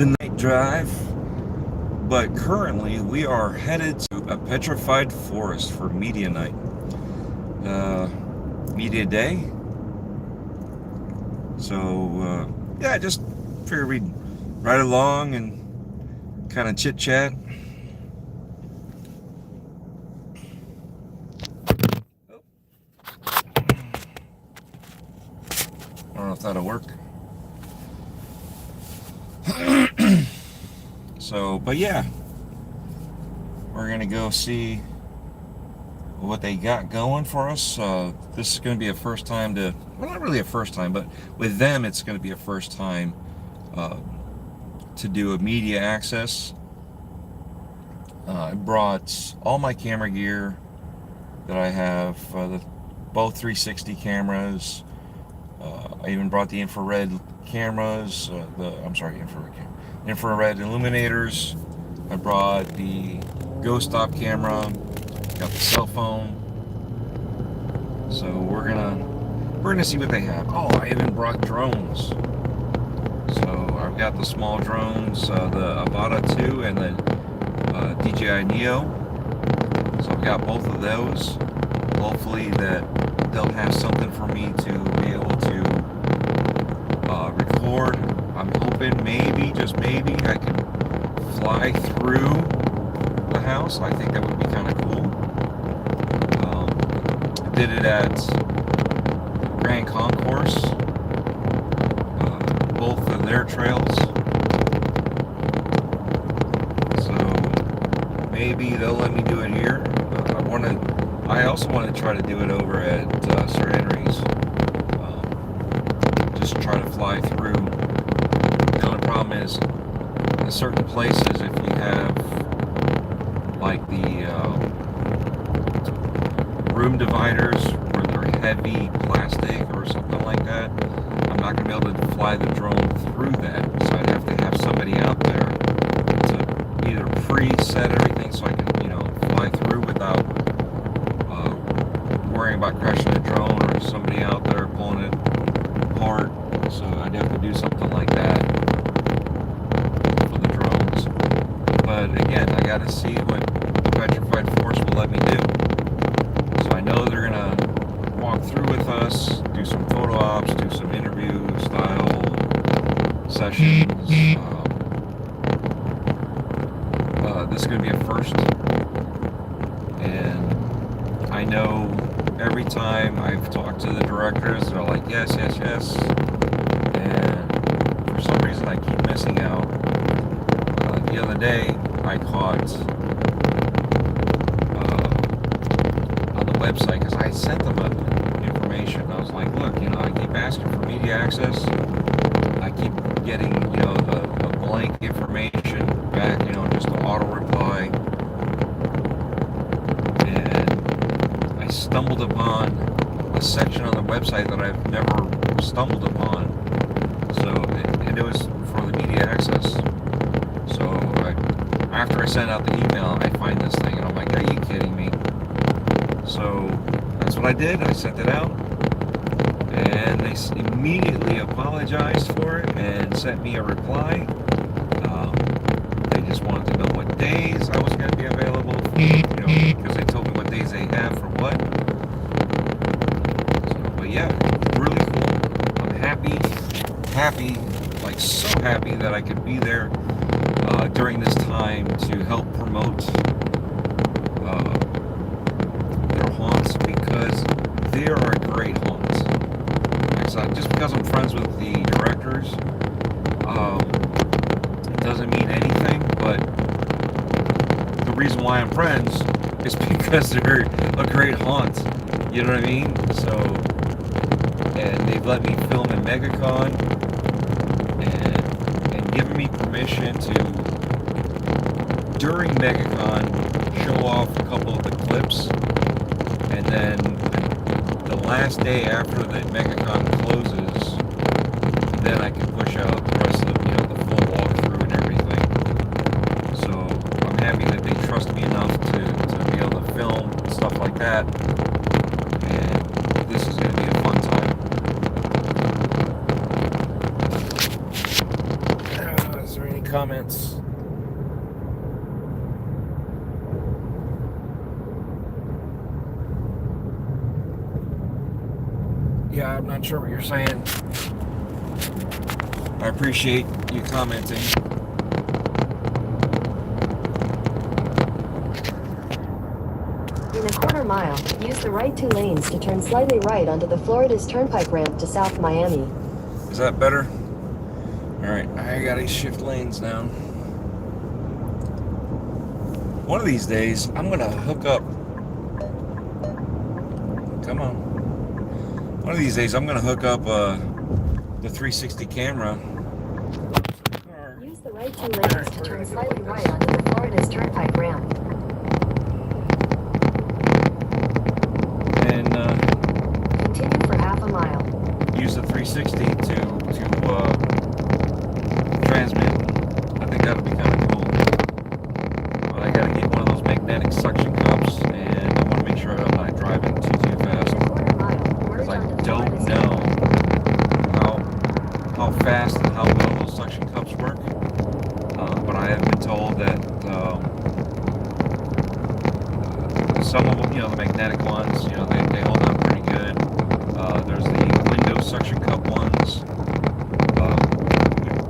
the night drive, but currently we are headed to a petrified forest for media night. Media day. So, yeah, just figured we'd ride along and kind of chit chat. I don't know if that'll work. So, but yeah, we're gonna go see what they got going for us. This is gonna be a first time to, well, not really a first time, but with them, it's gonna be a first time to do a media access. I brought all my camera gear that I have, both 360 cameras. I even brought the infrared cameras, infrared illuminators. I brought the ghost stop camera, got the cell phone. So we're gonna see what they have. Oh, I even brought drones. So I've got the small drones, the Avata 2 and the DJI Neo. So I've got both of those. Hopefully that they'll have something for me to be able to record. I'm hoping maybe, just maybe, I can fly through the house. I think that would be kind of cool. I did it at Grand Concourse, both of their trails. So maybe they'll let me do it here. I also want to try to do it over at Sir Henry's. Just try to fly through. The only problem is, in certain places, if you have like the room dividers where they're heavy plastic or something like that, I'm not going to be able to fly the drone through that. So I'd have to have somebody out there to either preset everything so I can, fly through without worrying about crashing the drone, or somebody out there pulling it apart. So I'd have to do something like that for the drones. But again, I got to see what the petrified forest will let me do. So I know they're gonna walk through with us, do some photo ops, do some interview style sessions. This is gonna be a first, and I know every time I've talked to the directors, they're like, yes, yes, yes. And for some reason, I keep missing out. The other day, I caught on the website, because I sent them information. I was like, look, I keep asking for media access. I keep getting, the blank information back, just an auto reply. And I stumbled upon a section on the website that I've never stumbled upon. So, and it was for the media access. So after I sent out the email, I find this thing and I'm like, are you kidding me? So that's what I did. I sent it out, and they immediately apologized for it and sent me a reply. They just wanted to know what days I was going to be available, because they told me what days they have for what. So, but yeah, really cool. I'm happy, like so happy that I could be there during this time to help promote their haunts, because they are great haunts. Just because I'm friends with the directors, it doesn't mean anything, but the reason why I'm friends is because they're a great haunt. You know what I mean? So, and they've let me film in MegaCon and given me permission to, during MegaCon, show off a couple of the clips, and then the last day after the MegaCon closes, then I can push out the rest of the full walkthrough and everything. So I'm happy that they trust me enough to be able to film stuff like that, and this is going to be a fun time. Is there any comments. Yeah, I'm not sure what you're saying. I appreciate you commenting. In a quarter mile, use the right 2 lanes to turn slightly right onto the Florida's Turnpike ramp to South Miami. Is that better? Alright, I gotta shift lanes now. One of these days, I'm gonna hook up. Come on. One of these days, I'm gonna hook up the 360 camera. Use the right 2 lanes to turn slightly right onto the Florida's Turnpike ramp. And continue for half a mile. Use the 360 to transmit. I think that'll be kind of cool. But I gotta get one of those magnetic suction cups, and I want to make sure I'm not driving too fast. Because I don't know how fast and how well those suction cups work. But I have been told that some of them, the magnetic ones, they hold up pretty good. There's the window suction cup ones,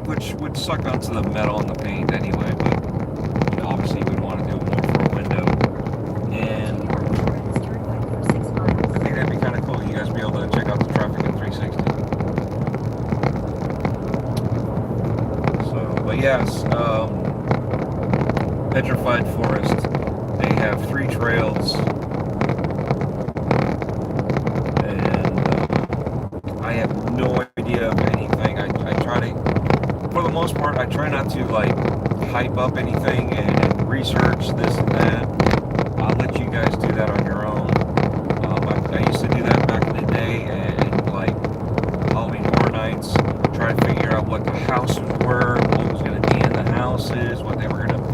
which would suck onto the metal and the paint anyway, but obviously we'd want to do more for a window. And I think that'd be kind of cool. You guys be able to check out the traffic in 360. So, but yes, Petrified Forest. They have 3 trails, and I have no idea of anything. I try to, for the most part, I try not to like hype up anything and research this and that. I'll let you guys do that on your own. I used to do that back in the day, and like Halloween Horror Nights, try to figure out what the houses were, what was going to be in the houses, what they were going to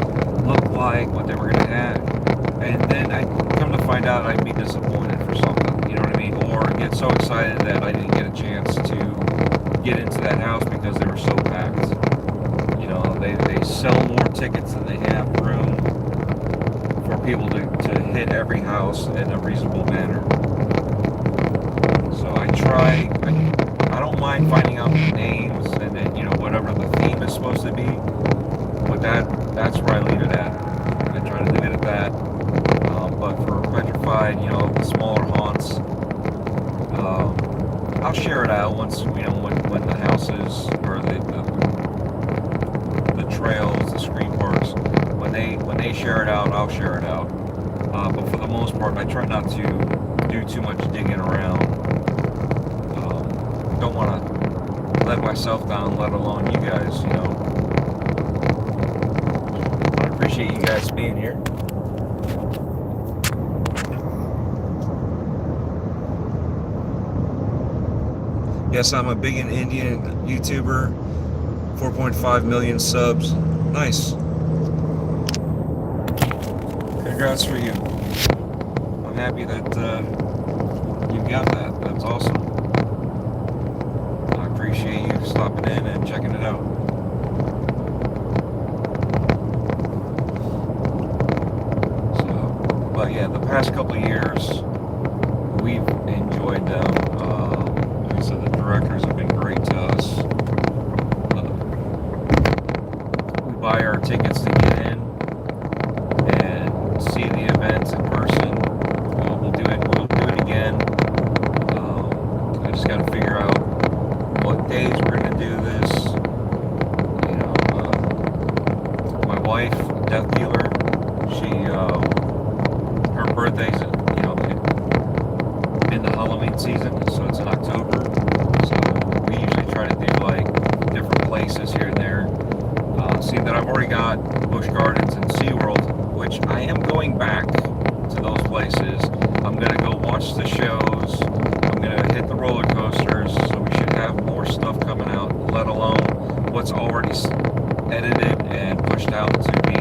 look like, what they were going to have. And then I come to find out I'd be disappointed for something, you know what I mean? Or get so excited that I didn't get a chance to get into that house because they were so packed. They sell more tickets than they have room for people to hit every house in a reasonable manner. So I don't mind finding out the names and then, whatever the theme is supposed to be, but that's where I leave it at. I try to leave it at that. But for Petrified, the smaller haunts, I'll share it out once, when the houses or the trails, the screen parks, when they share it out, I'll share it out. But for the most part, I try not to do too much digging around. Don't want to let myself down, let alone you guys, I appreciate you guys being here. Yes, I'm a big Indian YouTuber, 4.5 million subs. Nice. Congrats for you. I'm happy that you got that. That's awesome. I appreciate you stopping in and checking it out. So, but yeah, the past couple of years, we've enjoyed them. Like I said, the directors have been great to us. We buy our tickets to get in and see the events in person. We'll do it again. I just got to figure out what days we're going to do this. My wife, Death Dealer, her birthday's in the Halloween season, so it's in October. So we usually try to do like different places here and there. See that I've already got Busch Gardens and SeaWorld, which I am going back to those places. I'm gonna go watch the shows. I'm gonna hit the roller coasters. So we should have more stuff coming out, let alone what's already edited and pushed out to be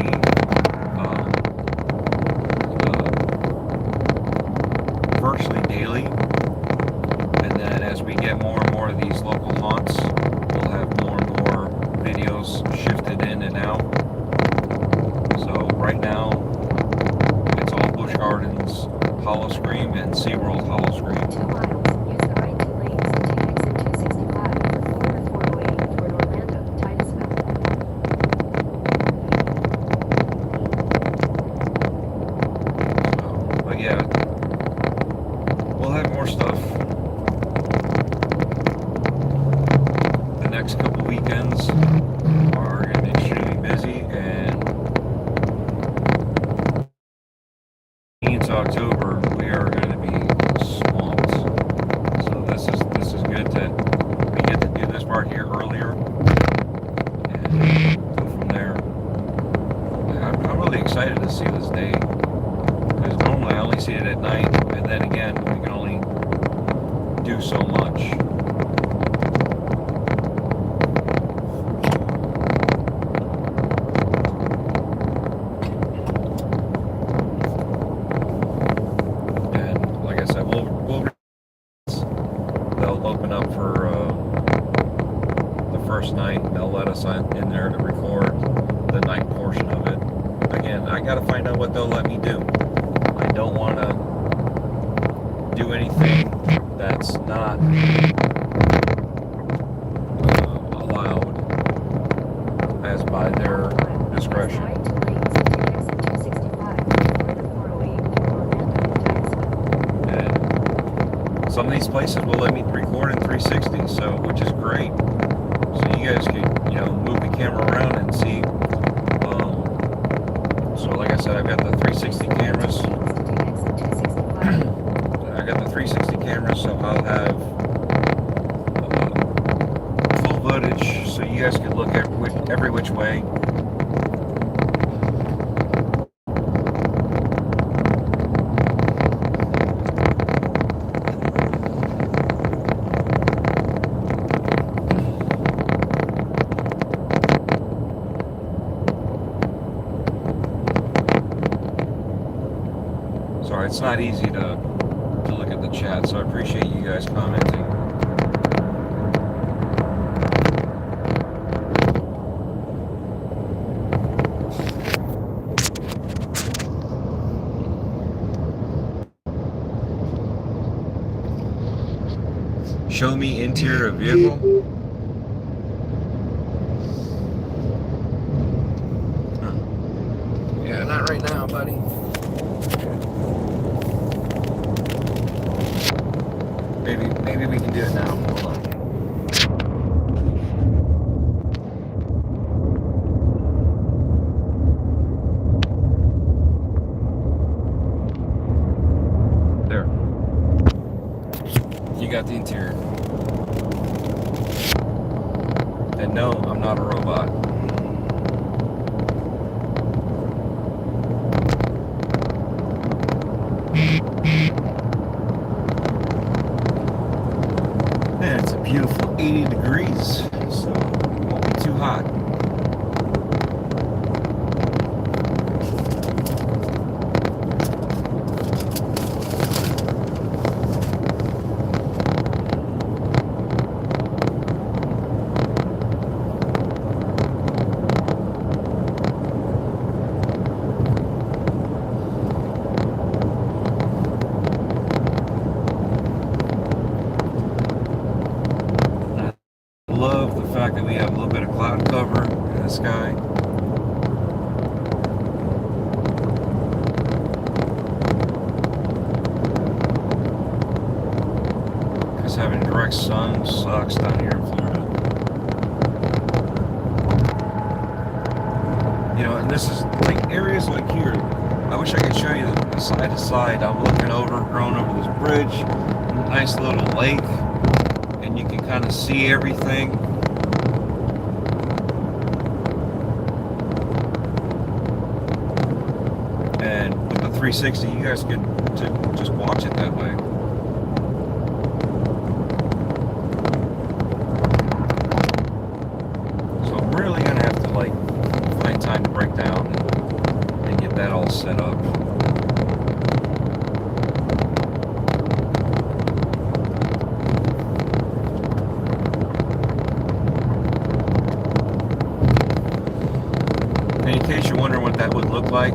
virtually daily. And then as we get more and more of these local haunts, we'll have more and more videos shifted in and out. see this day. Because normally I only see it at night, and then again, we can only do so much. And like I said, they'll open up for the first night. They'll let us in there to record the night portion of it. Again, I gotta find out what they'll let me do. I don't want to do anything that's not allowed as by their discretion. And some of these places will let me record in 360, so which is great. So you guys can, move the camera around and see. So like I said, I've got the 360 cameras. I got the 360 cameras, so I'll have full footage, so you guys can look at every which way. Sorry, it's not easy to look at the chat, so I appreciate you guys commenting. Show me interior of vehicle. Huh. Yeah, not right now, buddy. Maybe we can do it now. Hold on. There. You got the interior. And no, I'm not a robot. And it's a beautiful 80 degrees, so it won't be too hot. Love the fact that we have a little bit of cloud cover in the sky. Because having direct sun sucks down here in Florida. And this is like areas like here. I wish I could show you the side to side. I'm looking over, going over this bridge, nice little lake. And you can kind of see everything. And with the 360, you guys could just watch it that way. So I'm really gonna have to find time to break down and get that all set up. In case you're wondering what that would look like,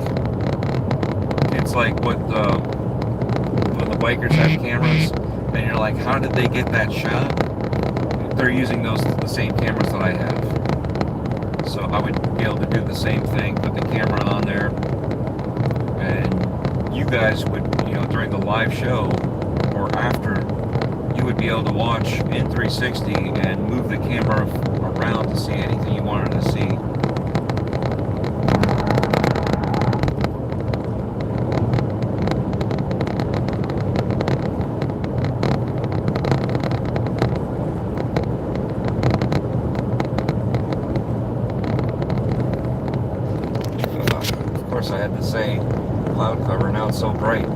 it's like when the bikers have cameras, and you're like, how did they get that shot? They're using the same cameras that I have. So I would be able to do the same thing, put the camera on there, and you guys would, during the live show or after, you would be able to watch in 360 and move the camera around to see anything you wanted to see. course I had to say cloud cover. Now it's so bright.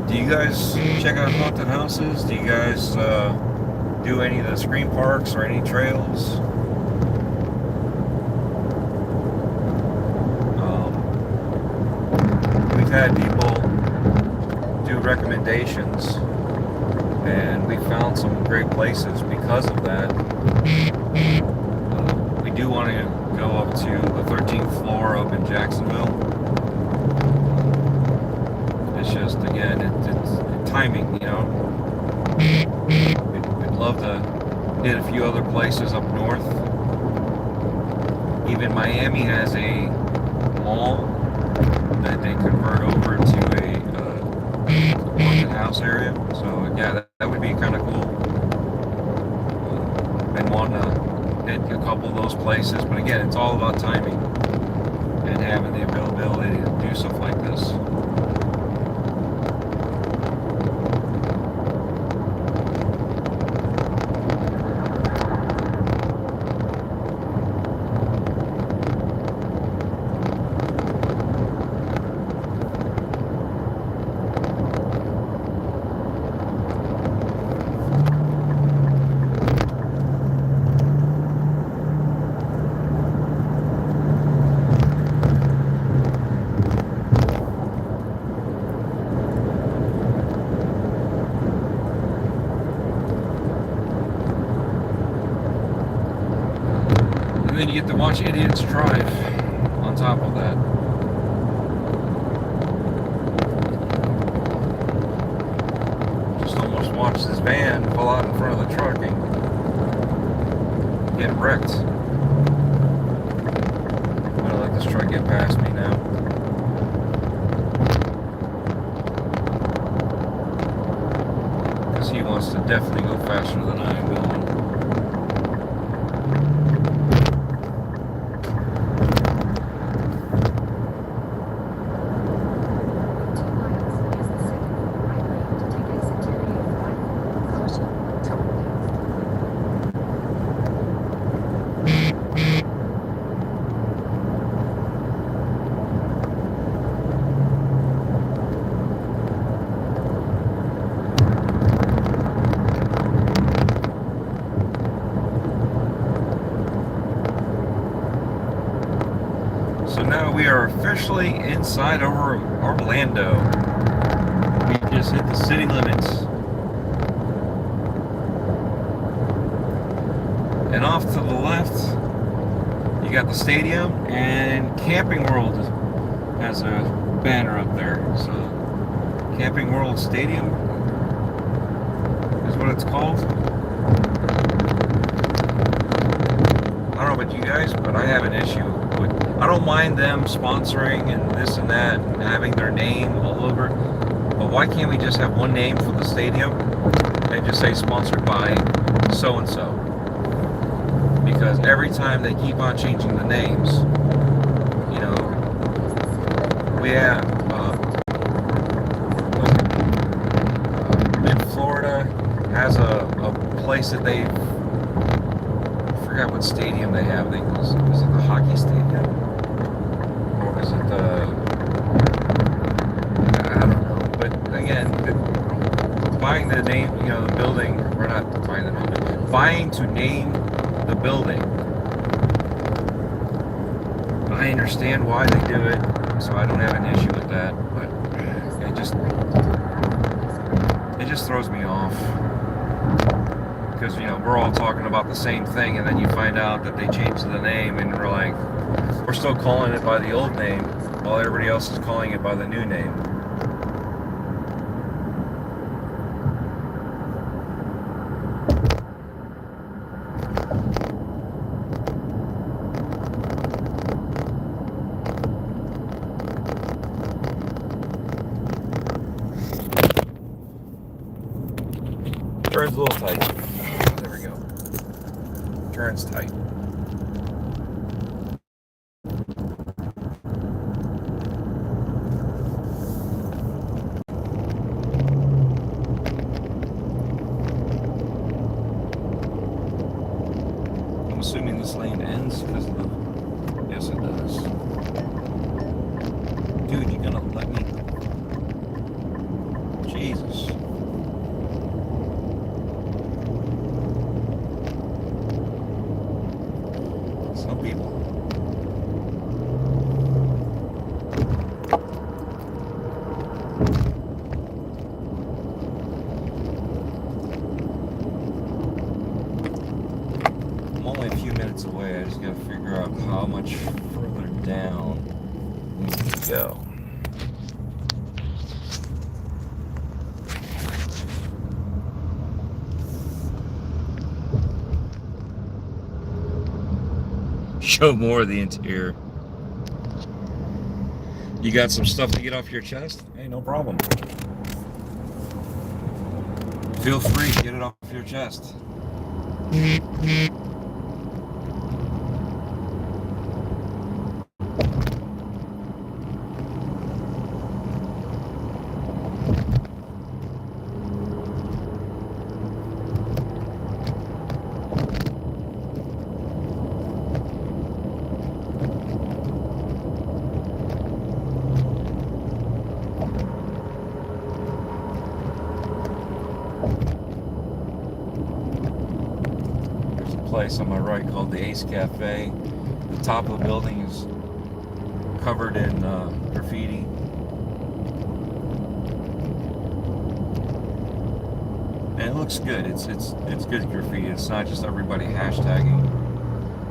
Do you guys check out haunted houses? Do you guys do any of the screen parks or any trails? We've had people do recommendations, and we found some great places because of that. We do want to go up to the 13th floor up in Jacksonville. It's just, again, it's timing, you know. We'd love to hit a few other places up north. Even Miami has a mall that they convert over to a haunted house area. So yeah, that would be kind of cool. Been wanting to hit a couple of those places, but again, it's all about timing and having the availability to do stuff like this. And then you get to watch idiots drive on top of that. Just almost watched this van pull out in front of the truck and get wrecked. I'm gonna let this truck get past me now. Because he wants to definitely go faster than I am going. So now we are officially inside over Orlando. We just hit the city limits. And off to the left, you got the stadium, and Camping World has a banner up there. So Camping World Stadium is what it's called. I don't know about you guys, but I have an issue with, I don't mind them sponsoring and this and that and having their name all over, but why can't we just have one name for the stadium and just say sponsored by so and so? Because every time they keep on changing the names, you know, we have in Florida has a place that they, I forgot what stadium they have. I think was it the hockey stadium, or was it the, I don't know. But again, buying the name, you know, the building, or not buying the name, buying to name the building. I understand why they do it, so I don't have an issue with that, but it just throws me off. Because, you know, we're all talking about the same thing, and then you find out that they changed the name, and we're like, we're still calling it by the old name, while everybody else is calling it by the new name. Turns a little tight. There we go. Turns tight. I'm assuming this lane ends because of the... Yes, it does. Dude, you gonna let me... Jesus. Some people. I'm only a few minutes away. I just gotta figure out how much further down we need to go. Show more of the interior. You got some stuff to get off your chest? Hey, no problem. Feel free to get it off your chest. Place on my right called the Ace Cafe. The top of the building is covered in graffiti. And it looks good. It's good graffiti. It's not just everybody hashtagging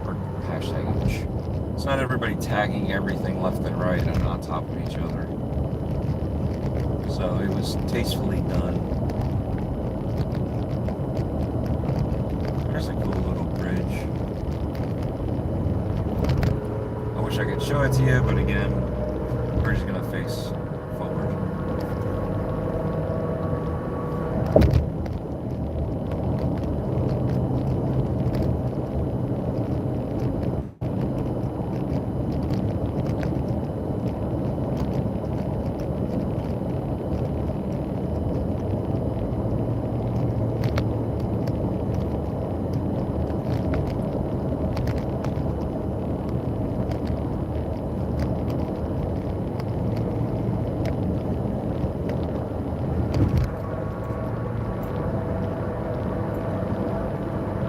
or hashtagging. It's not everybody tagging everything left and right and on top of each other. So it was tastefully done. There's a cool little bridge. I wish I could show it to you, but again, we're just gonna face forward.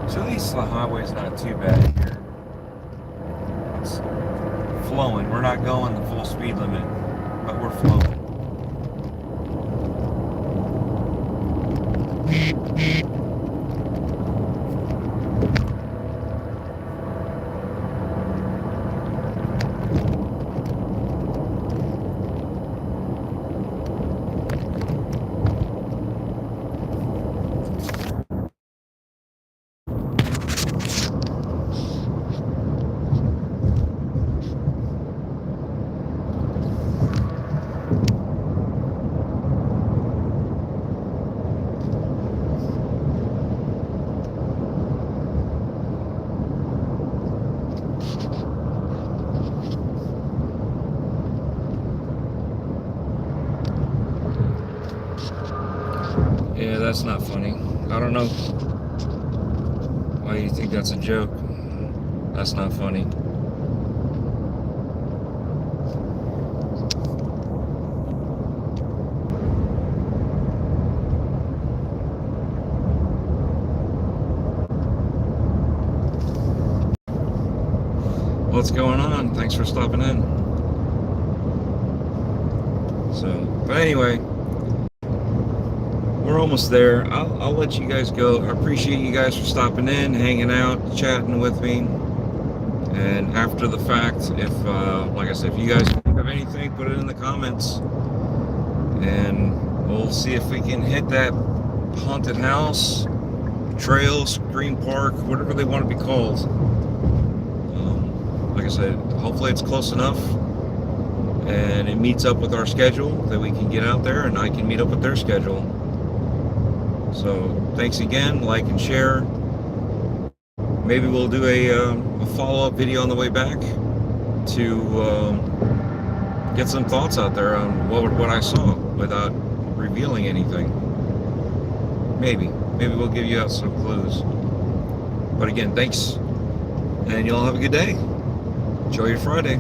So at least the highway's not too bad here. It's flowing. We're not going the full speed limit, but we're flowing. Yeah, that's not funny. I don't know why you think that's a joke. That's not funny. What's going on? Thanks for stopping in. But anyway, we're almost there. I'll let you guys go. I appreciate you guys for stopping in, hanging out, chatting with me. And after the fact, if, like I said, if you guys have anything, put it in the comments. And we'll see if we can hit that haunted house, trail, screen park, whatever they want to be called. Like I said, hopefully it's close enough and it meets up with our schedule that we can get out there and I can meet up with their schedule. So thanks again, like and share. Maybe we'll do a follow-up video on the way back to get some thoughts out there on what I saw without revealing anything. Maybe we'll give you out some clues. But again, thanks, and y'all have a good day. Enjoy your Friday.